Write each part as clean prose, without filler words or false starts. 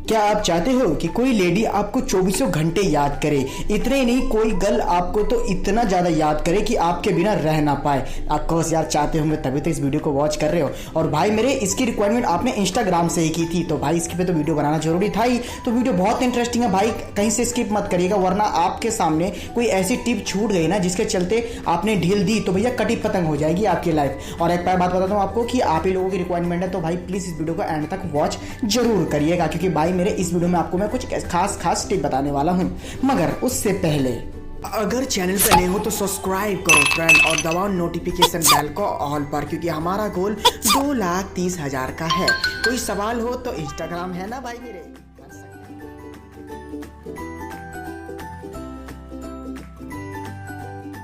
क्या आप चाहते हो कि कोई लेडी आपको चौबीसों घंटे याद करे? इतने ही नहीं, कोई गर्ल आपको तो इतना ज़्यादा याद करे कि आपके बिना रह ना पाए। ऑफकोर्स यार चाहते होंगे तभी तो इस वीडियो को वॉच कर रहे हो। और भाई मेरे इसकी रिक्वायरमेंट आपने इंस्टाग्राम से ही की थी, तो भाई इसके पे तो वीडियो बनाना जरूरी था ही। तो वीडियो बहुत इंटरेस्टिंग है भाई, कहीं से स्किप मत करिएगा, वरना आपके सामने कोई ऐसी टिप छूट गई ना जिसके चलते आपने ढील दी तो भैया कटी पतंग हो जाएगी आपकी लाइफ। और एक बात बताता हूँ आपको कि आप ही लोगों की रिक्वायरमेंट है, तो भाई प्लीज़ इस वीडियो को एंड तक वॉच जरूर करिएगा, क्योंकि भाई मेरे इस वीडियो में आपको मैं कुछ खास टिप बताने वाला हूं। मगर उससे पहले अगर चैनल पर नए हो तो सब्सक्राइब करो फ्रेंड, और दबाओ नोटिफिकेशन बेल को ऑल पर, क्योंकि हमारा गोल 2,30,000 का है। कोई सवाल हो तो इंस्टाग्राम है ना भाई मेरे।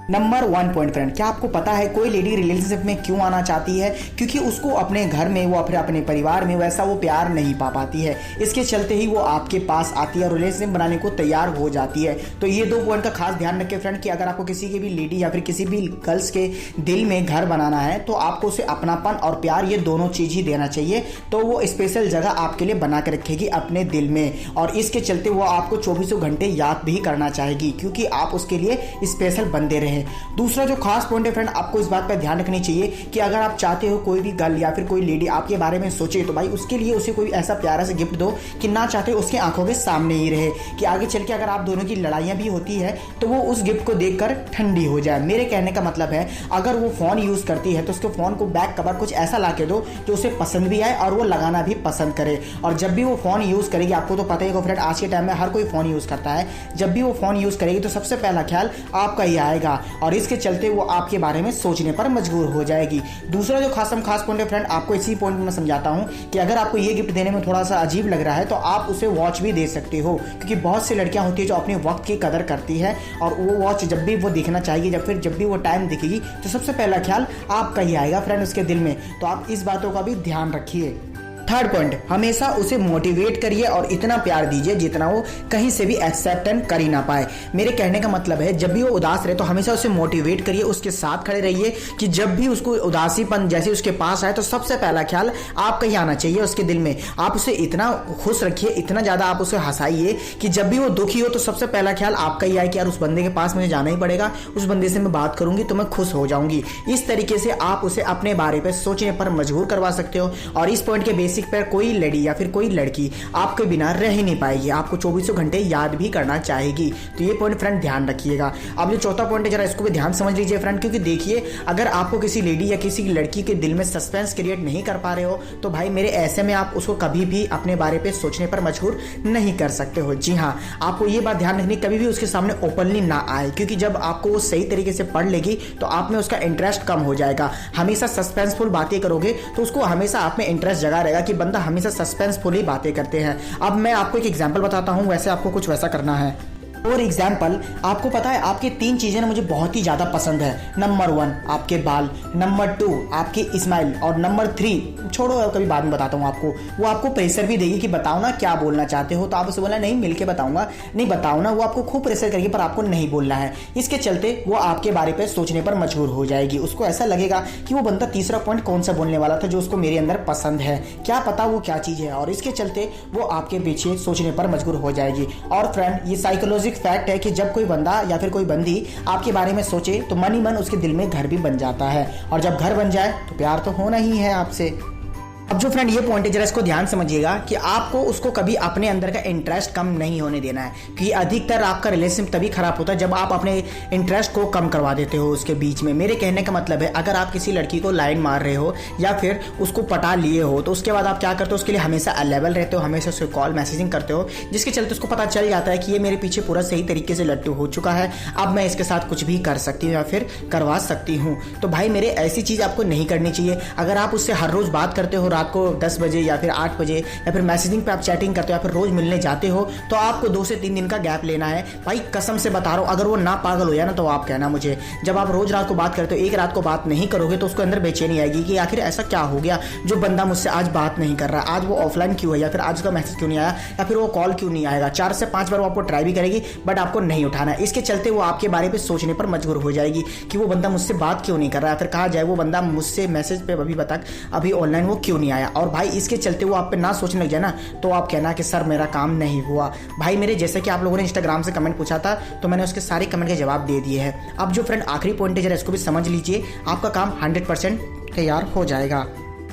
नंबर 1 पॉइंट फ्रेंड, क्या आपको पता है कोई लेडी रिलेशनशिप में क्यों आना चाहती है? क्योंकि उसको अपने घर में, वो अपने परिवार में वैसा वो प्यार नहीं पा पाती है। इसके चलते ही वो आपके पास आती है और रिलेशनशिप बनाने को तैयार हो जाती है। तो ये 2 पॉइंट का खास ध्यान रखें फ्रेंड, कि अगर आपको किसी की भी लेडी या फिर किसी भी गर्ल्स के दिल में घर बनाना है तो आपको उसे अपनापन और प्यार, ये दोनों चीज ही देना चाहिए। तो वो स्पेशल जगह आपके लिए बना के रखेगी अपने दिल में, और इसके चलते वो आपको 24 घंटे याद भी करना चाहेगी, क्योंकि आप उसके लिए स्पेशल बंदे रहे। दूसरा जो खास पॉइंट है फ्रेंड, आपको इस बात पर ध्यान रखनी चाहिए कि अगर आप चाहते हो कोई भी गर्ल या फिर कोई लेडी आपके बारे में सोचे, तो भाई उसके लिए उसे कोई ऐसा प्यारा सा गिफ्ट दो कि ना चाहते उसके आंखों के सामने ही रहे, कि आगे चल के अगर आप दोनों की लड़ाइयाँ भी होती है तो वो उस गिफ्ट को देखकर ठंडी हो जाए। मेरे कहने का मतलब है, अगर वो फोन यूज करती है तो उसके फोन को बैक कवर कुछ ऐसा ला के दो जो उसे पसंद भी आए और वो लगाना भी पसंद करे। और जब भी वो फोन यूज करेगी, आपको तो पता ही है फ्रेंड, आज के टाइम में हर कोई फोन यूज करता है, जब भी वो फोन यूज करेगी तो सबसे पहला ख्याल आपका ही आएगा, और इसके चलते वो आपके बारे में सोचने पर मजबूर हो जाएगी। दूसरा जो खास पॉइंट है फ्रेंड, आपको इसी पॉइंट में समझाता हूं कि अगर आपको ये गिफ्ट देने में थोड़ा सा अजीब लग रहा है तो आप उसे वॉच भी दे सकते हो, क्योंकि बहुत सी लड़कियां होती है जो अपने वक्त की कदर करती है, और वो वॉच जब भी वो दिखना चाहिए, जब भी वो टाइम दिखेगी तो सबसे पहला ख्याल आपका ही आएगा फ्रेंड उसके दिल में। तो आप इस बातों का भी ध्यान रखिए। थर्ड पॉइंट, हमेशा उसे मोटिवेट करिए और इतना प्यार दीजिए जितना वो कहीं से भी एक्सेप्टेंस कर ही ना पाए। मेरे कहने का मतलब है, जब भी वो उदास रहे तो हमेशा उसे मोटिवेट करिए, उसके साथ खड़े रहिए, कि जब भी उसको उदासीपन जैसे उसके पास आए तो सबसे पहला ख्याल आपका ही आना चाहिए उसके दिल में। आप उसे इतना खुश रखिए, इतना ज्यादा आप उसे हंसाइए कि जब भी वो दुखी हो तो सबसे पहला ख्याल आपका ही आए कि यार उस बंदे के पास मुझे जाना ही पड़ेगा, उस बंदे से मैं बात करूंगी तो मैं खुश हो जाऊंगी। इस तरीके से आप उसे अपने बारे में सोचने पर मजबूर करवा सकते हो। और इस पॉइंट के बेसिक पर कोई लड़ी या फिर कोई लड़की आपके बिना रह ही नहीं पाएगी, आपको 24 घंटे याद भी करना चाहेगी। तो ये पॉइंट फ्रेंड ध्यान रखिएगा। अब जो चौथा पॉइंट है, जरा इसको भी ध्यान समझ लीजिए फ्रेंड, क्योंकि देखिए अगर आपको किसी लेडी या किसी लड़की के दिल में सस्पेंस क्रिएट नहीं कर पा रहे हो तो भाई मेरे ऐसे में आप उसको कभी भी अपने बारे पे सोचने पर मजबूर नहीं कर सकते हो। जी हाँ, आपको ये बात ध्यान रखनी, कभी भी उसके सामने ओपनली ना आए, क्योंकि जब आपको वो सही तरीके से पढ़ लेगी तो आप में उसका इंटरेस्ट कम हो जाएगा। हमेशा सस्पेंसफुल बातें करोगे तो उसको हमेशा आप में इंटरेस्ट जगा रहेगा कि बंदा हमेशा सस्पेंसफुली बातें करते हैं। अब मैं आपको एक एग्जांपल बताता हूं, वैसे आपको कुछ वैसा करना है। और एग्जाम्पल, आपको पता है आपकी 3 चीजें ना मुझे बहुत ही ज्यादा पसंद है। नंबर 1 आपके बाल, नंबर 2 आपकी स्माइल, और नंबर 3 छोड़ो कभी बाद में बताता हूँ आपको। वो आपको प्रेशर भी देगी कि बताओ ना क्या बोलना चाहते हो, तो आप उसे बोलना नहीं मिलके बताऊंगा, नहीं बताओ ना, वो आपको खूब प्रेशर करेगी पर आपको नहीं बोलना है। इसके चलते वो आपके बारे पे सोचने पर मजबूर हो जाएगी। उसको ऐसा लगेगा कि वो बंदा तीसरा पॉइंट कौन सा बोलने वाला था जो उसको मेरे अंदर पसंद है, क्या पता वो क्या चीज है, और इसके चलते वो आपके पीछे सोचने पर मजबूर हो जाएगी। और फ्रेंड ये साइकोलॉजी फैक्ट है कि जब कोई बंदा या फिर कोई बंदी आपके बारे में सोचे तो मन ही मन उसके दिल में घर भी बन जाता है, और जब घर बन जाए तो प्यार तो होना ही है आपसे। अब जो फ्रेंड ये पॉइंट है, जरा इसको ध्यान समझिएगा कि आपको उसको कभी अपने अंदर का इंटरेस्ट कम नहीं होने देना है, क्योंकि अधिकतर आपका रिलेशनशिप तभी खराब होता है जब आप अपने इंटरेस्ट को कम करवा देते हो उसके बीच में। मेरे कहने का मतलब है, अगर आप किसी लड़की को लाइन मार रहे हो या फिर उसको पटा लिए हो तो उसके बाद आप क्या करते हो, उसके लिए हमेशा अवेलेबल रहते हो, हमेशा उसको कॉल मैसेजिंग करते हो, जिसके चलते उसको पता चल जाता है कि ये मेरे पीछे पूरा सही तरीके से लट्टू हो चुका है, अब मैं इसके साथ कुछ भी कर सकती हूँ या फिर करवा सकती हूँ। तो भाई मेरे ऐसी चीज आपको नहीं करनी चाहिए। अगर आप उससे हर रोज बात करते हो रात को 10 बजे या फिर 8 बजे, या फिर मैसेजिंग पे आप चैटिंग करते हो या फिर रोज मिलने जाते हो, तो आपको 2 से 3 दिन का गैप लेना है। भाई कसम से बता रहा हूं, अगर वो ना पागल हो जाए ना तो आप कहना मुझे। जब आप रोज रात को बात करते हो, एक रात को बात नहीं करोगे तो उसको अंदर बेचैनी आएगी कि आखिर ऐसा क्या हो गया जो बंदा मुझसे आज बात नहीं कर रहा, आज वो ऑफलाइन क्यों है, या फिर आज उसका मैसेज क्यों नहीं आया, या फिर वो कॉल क्यों नहीं आएगा। 4 से 5 बार वो आपको ट्राई भी करेगी बट आपको नहीं उठाना है। इसके चलते वो आपके बारे में सोचने पर मजबूर हो जाएगी कि वो बंदा मुझसे बात क्यों नहीं कर रहा है, फिर कहा जाए वो बंदा मुझसे मैसेज पे अभी ऑनलाइन वो क्यों नहीं नहीं आया। और भाई इसके चलते वो आप पे ना सोचने लग जाए ना, तो आप कहना कि सर मेरा काम नहीं हुआ। भाई मेरे जैसे कि आप लोगों ने इंस्टाग्राम से कमेंट पूछा था, तो मैंने उसके सारे कमेंट के जवाब दे दिए हैं। अब जो फ्रेंड आखिरी पॉइंट है, जरा इसको भी समझ लीजिए, आपका काम 100% तैयार हो जाएगा।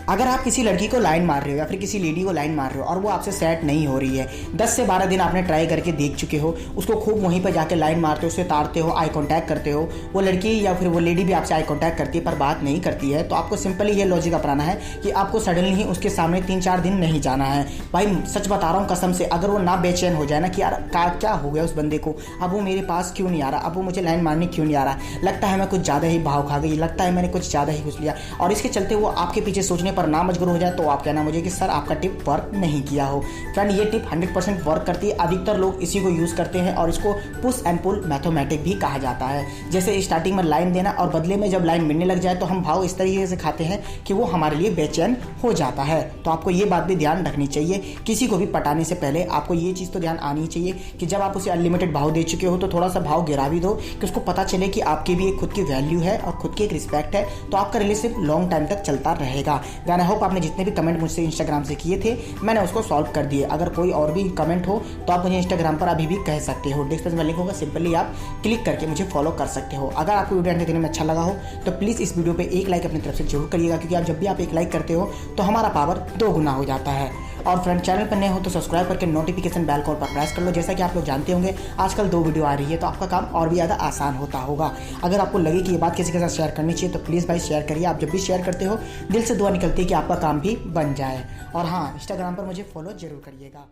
अगर आप किसी लड़की को लाइन मार रहे हो या फिर किसी लेडी को लाइन मार रहे हो और वो आपसे सेट नहीं हो रही है, 10 से 12 दिन आपने ट्राई करके देख चुके हो, उसको खूब वहीं पर जाके लाइन मारते हो, उसे ताड़ते हो, आई कांटेक्ट करते हो, वो लड़की या फिर वो लेडी भी आपसे आई कांटेक्ट करती है पर बात नहीं करती है, तो आपको सिंपली ये लॉजिक अपनाना है कि आपको सडनली ही उसके सामने 3-4 दिन नहीं जाना है। भाई सच बता रहा हूँ कसम से, अगर वो ना बेचैन हो जाए ना कि यार क्या हो गया उस बंदे को, अब वो मेरे पास क्यों नहीं आ रहा, अब वो मुझे लाइन मारने क्यों नहीं आ रहा, लगता है मैं कुछ ज़्यादा ही भाव खा गई, लगता है मैंने कुछ ज़्यादा ही घुस लिया, और इसके चलते वो आपके पीछे सोचने पर ना मजबूर हो जाए, तो आप कहना मुझे कि सर आपका टिप वर्क नहीं किया हो। फ्रेंड ये टिप 100% वर्क करती है, अधिकतर लोग इसी को यूज़ करते हैं और इसको पुश एंड पुल मैथमेटिक भी कहा जाता है। जैसे स्टार्टिंग में लाइन देना और बदले में जब लाइन मिलने लग जाए तो हम भाव इस तरीके से खाते हैं कि वो हमारे लिए बेचैन हो जाता है। तो आपको ये बात भी ध्यान रखनी चाहिए, किसी को भी पटाने से पहले आपको ये चीज़ तो ध्यान आनी चाहिए कि जब आप उसे अनलिमिटेड भाव दे चुके हो तो थोड़ा सा भाव गिरा भी दो कि उसको पता चले कि आपकी भी एक खुद की वैल्यू है और खुद की एक रिस्पेक्ट है, तो आपका रिलेशनशिप लॉन्ग टाइम तक चलता रहेगा। आई होप आपने जितने भी कमेंट मुझसे इंस्टाग्राम से किए थे मैंने उसको सॉल्व कर दिए। अगर कोई और भी कमेंट हो तो आप मुझे इंस्टाग्राम पर अभी भी कह सकते हो, डिस्क्रिप्शन में लिंक होगा, सिंपली आप क्लिक करके मुझे फॉलो कर सकते हो। अगर आपको वीडियो एंड देखने में अच्छा लगा हो तो प्लीज़ इस वीडियो पे एक लाइक अपनी तरफ से जरूर करिएगा, क्योंकि आप जब भी आप एक लाइक करते हो तो हमारा पावर 2 गुना हो जाता है। और फ्रेंड चैनल पर नए हो तो सब्सक्राइब करके नोटिफिकेशन बेल को पर प्रेस कर लो। जैसा कि आप लोग जानते होंगे आजकल 2 वीडियो आ रही है, तो आपका काम और भी ज़्यादा आसान होता होगा। अगर आपको लगे कि ये बात किसी के साथ शेयर करनी चाहिए तो प्लीज़ भाई शेयर करिए। आप जब भी शेयर करते हो दिल से दुआ निकलती है कि आपका काम भी बन जाए। और हाँ, इंस्टाग्राम पर मुझे फॉलो जरूर करिएगा।